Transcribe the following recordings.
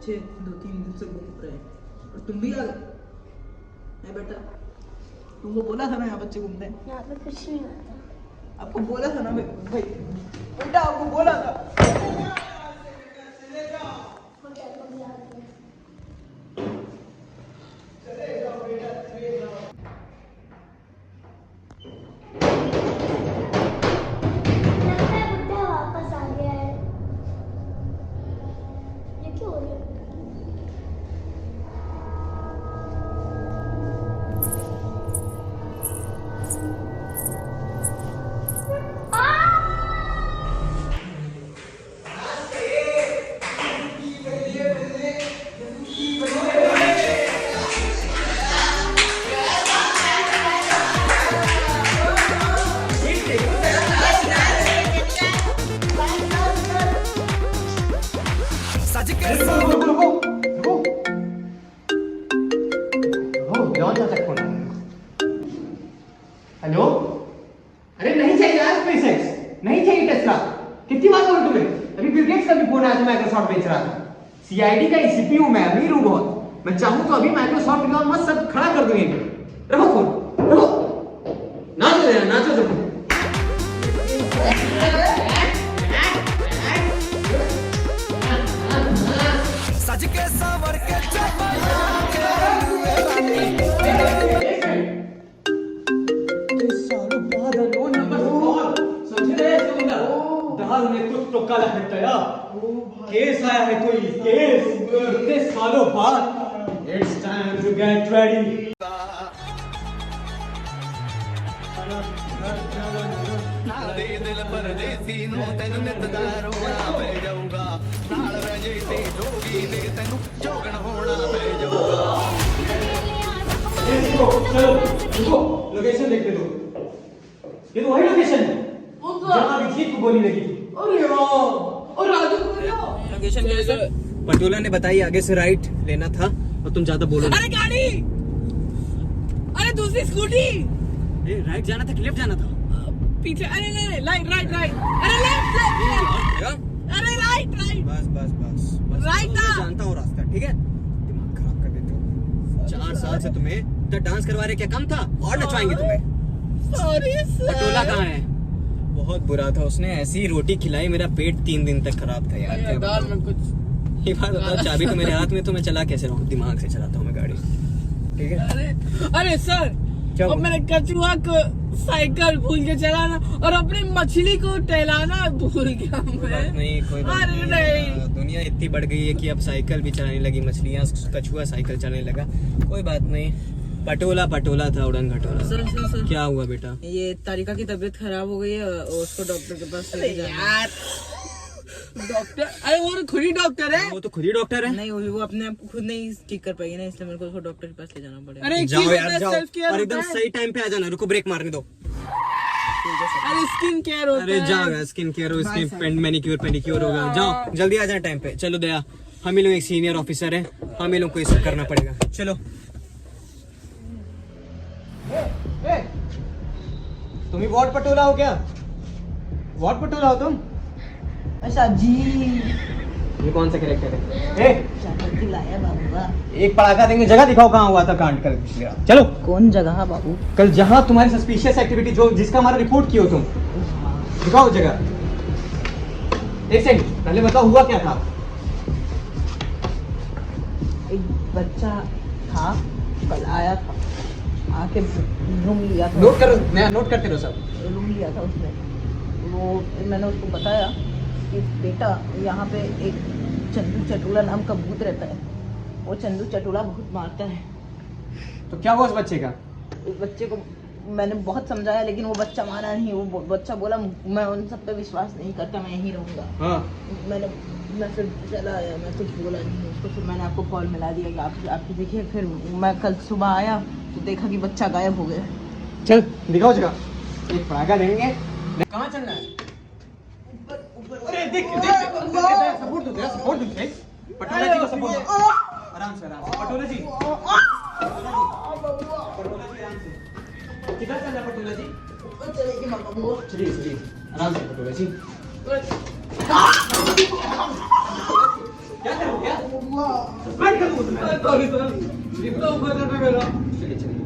बच्चे 2-3 दिन से घूम रहे हैं और तुम भी आ गए बेटा। तुमको बोला था ना यहाँ बच्चे घूमते हैं। यहाँ पे कुछ नहीं आता। आपको बोला था ना भाई बेटा, आपको बोला था। वापस आ गया है। ये क्यों हो रहा है? हेलो, अरे नहीं चाहिए यार स्पेसएक्स, नहीं चाहिए टेस्ला। कितनी बार बोलूं तुम्हें? अभी बिल गेट्स का भी फोन आया था, माइक्रोसॉफ्ट बेच रहा था। सीआईडी का सीपीयू मैं अमीर हूं बहुत। मैं चाहूं तो अभी माइक्रोसॉफ्ट का मत सब खड़ा कर दूं। रखो फोन, रखो। नाचो यार, नाचो तुम। सज के सवर के केस आया है कोई, केस इतने सालों बाद। It's time to get ready. नाले दिल परदेसी नो तेन नितदार होना पै जाऊगा। नाल रह जे ते जोगी ने तेनु जोगण होना पै जाऊगा। चलो रुको, लोकेशन देखते दो। ये तो वही लोकेशन है जहाँ अभिजीत को गोली लगी थी। अरे और राजू को लोकेशन कैसे? पटोला ने बताई आगे से राइट लेना था और तुम ज्यादा बोलो। अरे गाड़ी, अरे दूसरी स्कूटी। राइट जाना था कि लेफ्ट जाना था? पीछे, अरे नहीं, राइट, अरे लेफ्ट, अरे राइट। बस राइट था। जानता हूँ रास्ता, ठीक है? दिमाग खराब कर देते हो। 4 साल से तुम्हें इतना डांस करवा रहे, क्या कम था? और नचवाएंगे तुम्हें। Sorry sir. पटोला कहाँ है? बहुत बुरा था, उसने ऐसी रोटी खिलाई, मेरा पेट 3 दिन तक खराब था यार। दाल में कुछ। ये बात बताओ, चाबी तो मेरे हाथ में, तो मैं चला कैसे रहा हूँ? दिमाग से चलाता हूँ मैं गाड़ी, ठीक है? अरे सर, क्या और मैंने कचुआ को साइकिल भूल के चलाना और अपनी मछली को टहलाना भूल गया मैं। नहीं, कोई बात अरे नहीं। दुनिया इतनी बढ़ गई है कि अब साइकिल भी चलाने लगी, मछलियाँ, कछुआ साइकिल चलाने लगा। कोई बात नहीं, पटोला था, उड़न घटोला। सर क्या हुआ बेटा? ये तारिका की तबीयत खराब हो गई है, उसको डॉक्टर के पास लेके जाना है। डॉक्टर, अरे वो खुद ही डॉक्टर है। वो तो खुद ही डॉक्टर है। नहीं, वो अपने आप को खुद नहीं ठीक कर पाएगी ना, इसलिए मेरे को उसको डॉक्टर के पास ले जाना पड़ेगा। अरे जाओ यार, जाओ और एकदम सही टाइम पे आ जाना। रुको, ब्रेक मारने दो। अरे स्किन केयर होता है। अरे जाओ यार, स्किन केयर हो, स्किन मैनिक्योर पेडिक्योर होगा। जाओ जल्दी आ जाना टाइम पे। चलो दया, हम ही लोग एक सीनियर ऑफिसर है, हम ही लोग को ये सब करना पड़ेगा। चलो। तुम ही वार्ड पटोला हो क्या? वार्ड पटोला हो तुम? अच्छा जी। ये कौन सा कैरेक्टर है? लाया बाबू, एक पड़ाका देंगे। जगह दिखाओ कहाँ हुआ था कांड कल पिछले रात। चलो। कौन जगह बाबू? कल जहाँ तुम्हारी सस्पिशियस एक्टिविटी जो जिसका हमारा रिपोर्ट किया हो तुम, दिखाओ जगह। एक सेकंड पहले बताओ हुआ क्या था? एक बच्चा था, कल आया था, आके रूम लिया था। नोट करो, नया नोट करते रहो सब। रूम लिया था उसने। वो मैंने उसको बताया कि बेटा यहाँ पे एक चंदू चटूला नाम का भूत रहता है, वो चंदू चटूला बहुत मारता है। तो क्या हुआ उस बच्चे का? उस बच्चे को मैंने बहुत समझाया, लेकिन वो बच्चा माना नहीं। वो बच्चा बोला मैं उन सब पे विश्वास नहीं करता, मैं यहीं रहूँगा। हाँ। मैं फिर चला आया, मैं कुछ बोला नहीं उसको। फिर मैंने आपको कॉल मिला दिया कि आप देखिए। फिर मैं कल सुबह आया तो देखा कि बच्चा गायब हो गया। चल दिखाओ जगह। एक पड़ाका देंगे। कहाँ चलना है? अरे देख सपोर्ट दो, सपोर्ट दो। पटोला जी को सपोर्ट दो। आराम से पटोला जी, आराम से। किधर चल रहा पटोला जी? चलिए आराम से पटोला जी। क्या कर गया? सस्पेंड कर दूँ तुम्हें। सॉरी सर, इतना ऊपर चढ़ गया। चलिए चलिए।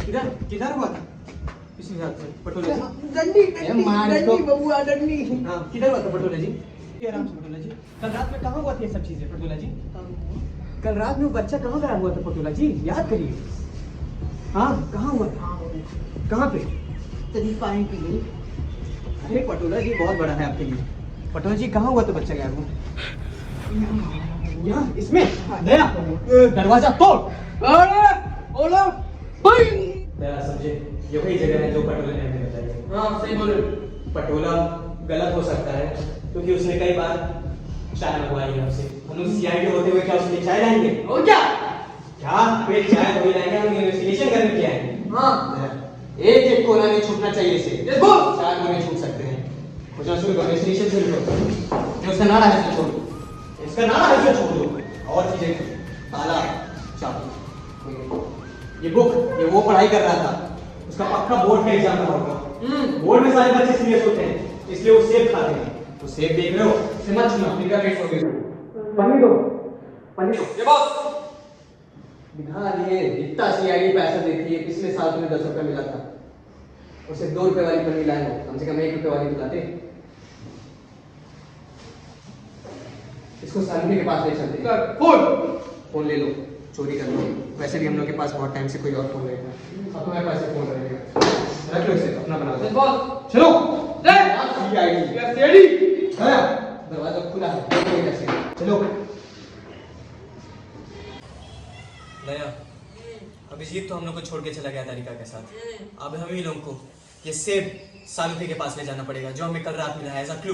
किधर किधर हुआ था? किसी बात से पटोले जी? डंडी बबुआ डंडी। हाँ, किधर हुआ था पटोले जी? आराम से पटोला जी। कल रात में कहाँ हुआ था ये सब चीजें पटोला जी? कल रात में वो बच्चा कहाँ गया हुआ था पटोला जी? याद करिए। हाँ, कहाँ हुआ था? कहाँ पे? तेरी पानी पी गई। अरे पटोला जी बहुत बड़ा है आपके लिए। पटोला जी कहाँ हुआ था बच्चा गया हुआ? यहाँ इसमें दया दरवाजा तोड़। दया समझे, ये वही जगह है जो पटोला ने हमें बताई। हाँ सही बोले। पटोला गलत हो सकता है क्योंकि उसने कई बार चाय मंगवाई है हमसे। हम लोग सीआईडी होते हुए क्या उसके लिए चाय लाएंगे? और क्या वे चाय थोड़ी लाएंगे, हम इन्वेस्टिगेशन करने के आए हैं। हाँ एक कोना नहीं छूटना चाहिए इसे। चार कोने छूट सकते हैं। कुछ ना शुरू करो, इन्वेस्टिगेशन शुरू करो। उसका नारा है इसे छोड़ दो, इसका नारा है इसे छोड़ दो। और चीजें ताला चाबी। ये बुक ये वो पढ़ाई कर रहा था, उसका पक्का बोर्ड का एग्जाम रहा होगा। बोर्ड में सारे बच्चे सीरियस होते हैं इसलिए वो सेब खाते हैं। तो सेब देख रहे हो, इसे मत छूना, फिंगरप्रिंट्स हो गए। पन्नी दो ये बॉस दिखा दिए। इतना सीआईडी पैसा देती है, पिछले साल तुम्हें 10 रुपए मिला था, उसे 2 रुपए वाली पन्नी लाए हो, कम से कम 1 रुपए वाली तो लाते। इसको सालवी के पास ले चलते। फोन ले लो, चोरी कर लो। वैसे भी हम लोग के पास बहुत टाइम से कोई और फोन रहेगा, अब तुम्हारे पास फोन रहेगा। रख लो इसे, अपना बना लो। चलो दरवाजा खुला है, चलो। दया, अभिजीत तो हम लोग को छोड़ के चला गया तारिका के साथ। अब हम ही लोगों को ये सेब सालुफे के पास ले जाना पड़ेगा जो हमें कल रात मिला है एज अ क्लू।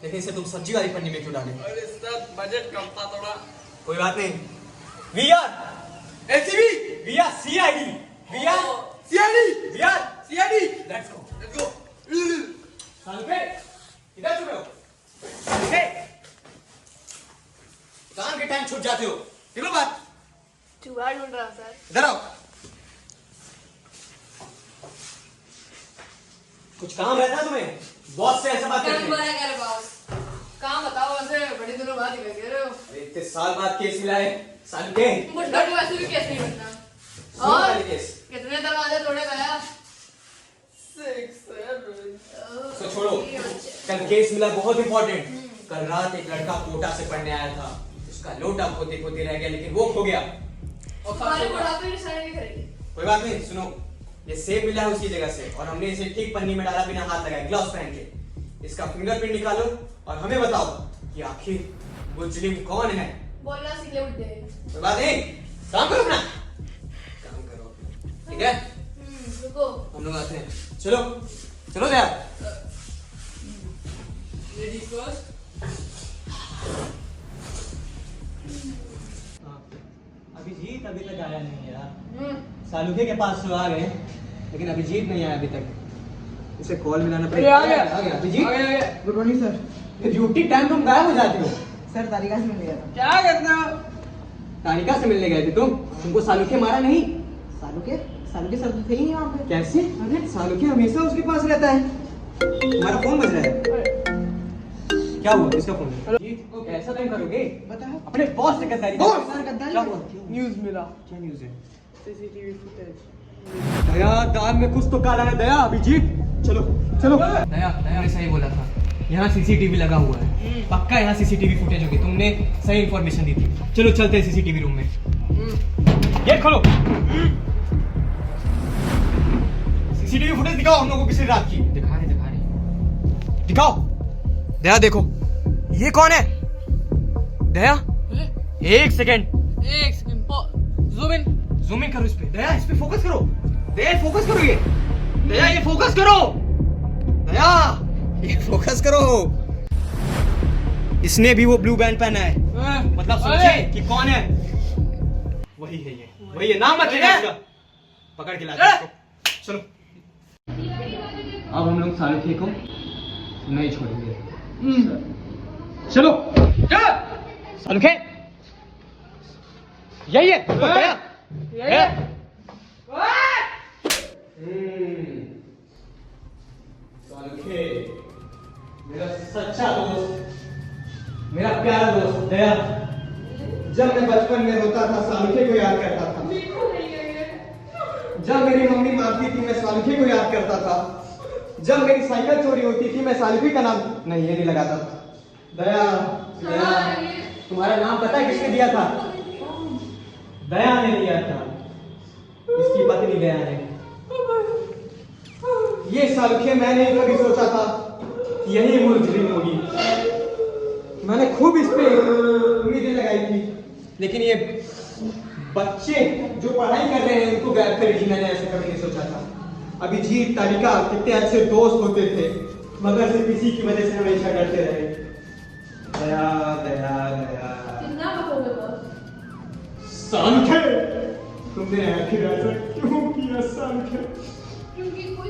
लेकिन इसे तुम सब्जी वाली पन्नी में क्यों डाले? अरे सर बजट कम था थोड़ा। कोई बात नहीं। We are ACB, we are CID, we are CID, we are CID. Let's go. सालुफे, इधर छुपे हो? सालुफे, काम के टाइम छूट जाते हो। देखो बात। जुगाड़ ढूंढ रहा सर। इधर आओ। कुछ काम रहता है तुम्हें? बॉस से ऐसा बात करते हैं? काम बताओ, वैसे बड़े दिनों बाद ही कर रहे हो। अरे इतने साल बाद केस मिला है साल के। बुड्ढा को वैसे भी केस नहीं बनता। सुनो और पहले केस। कितने दरवाजे तोड़े गया? 6 7। तो छोड़ो, कल केस मिला बहुत इंपॉर्टेंट। कल रात एक लड़का कोटा से पढ़ने आया था, उसका लोटा खोते खोते रह गया लेकिन वो खो गया। और हमारे बुढ़ापे की साड़ी नहीं खरीदी। कोई बात नहीं, सुनो, ये सेब मिला है उसी जगह से और हमने इसे ठीक पन्नी में डाला बिना हाथ लगाए, ग्लव्स पहन के। इसका फिंगरप्रिंट निकालो और हमें बताओ कि आखिर मुजरिम कौन है। बोलना सीख ले बुड्ढे। कोई बात नहीं, काम करो अपना, काम करो, ठीक है? रुको। हम लोग आते हैं। चलो चलो दया। Ladies first. अभिजीत अभी तक आया नहीं यार। सालुके के पास तो आ गए लेकिन अभिजीत नहीं आया अभी तक। उसे कॉल मिलाना पड़ेगा। आ गया Abhijeet. Good morning sir. Duty time तुम गायब हो जाते हो। सर तारिका से मिल गया था। क्या करना? तारिका से मिलने गए थे तुमको सालुके मारा नहीं? सालुके सर तो थे ही नहीं वहाँ पे। कैसे? अरे सालुके हमेशा उसके पास रहता है। तुम्हारा फोन बज रहा है, क्या हुआ? किसका फोन है? ऐसा तुम करोगे? बताओ। अपने बॉस से गद्दारी। सर गद्दारी क्या हुआ? न्यूज़ मिला। क्या न्यूज़ है? CCTV footage. दया, दाल में कुछ तो काला है। दया, अभिजीत चलो चलो। दया, मैंने सही बोला था, यहाँ सीसीटीवी लगा हुआ है, पक्का यहाँ सीसीटीवी फुटेज होगी, तुमने सही इंफॉर्मेशन दी थी। चलो चलते हैं सीसीटीवी रूम में। गेट खोलो, सीसीटीवी फुटेज दिखाओ हम लोगों को पिछली रात की। दिखा रहे दिखाओ। दया देखो, ये कौन है? दया एक सेकेंड जूम इन करो इस पे। दया इस पे फोकस करो। दया फोकस करो, ये दया ये फोकस करो। दया ये फोकस करो। इसने भी वो ब्लू बैंड पहना है, मतलब सोचिए कि कौन है। वही है ये, वही है। नाम मत लेना इसका, पकड़ के लाते हैं इसको। चलो अब हम लोग सालुके को नहीं छोड़ेंगे। चलो सालुके, यही है दया। सालुके दया, जब मैं बचपन में रोता था सालुखे को याद करता था। जब मेरी मम्मी मारती थी मैं सालुखे को याद करता था। जब मेरी साइकिल चोरी होती थी मैं सालुखे का नाम नहीं ये नहीं लगाता था। दया, दया, तुम्हारा नाम पता है किसने दिया था? दया ने दिया था, इसकी पत्नी दया ने। ये सालुखे मैंने कभी सोचा था यही मुर्जरिम होगी। मैंने खूब इस पे उम्मीदें लगाई थी, लेकिन ये बच्चे जो पढ़ाई कर रहे हैं उनको गायब करेगी मैंने ऐसे कभी नहीं सोचा था। अभिजीत, तारिका कितने अच्छे दोस्त होते थे, मगर सिर्फ इसी की वजह से हमेशा डरते रहे। दया, दया, दया। कितना बकोगे बॉस? सालुखे, तुमने आखिर ऐसा क्यों किया सालुखे? क्योंकि कोई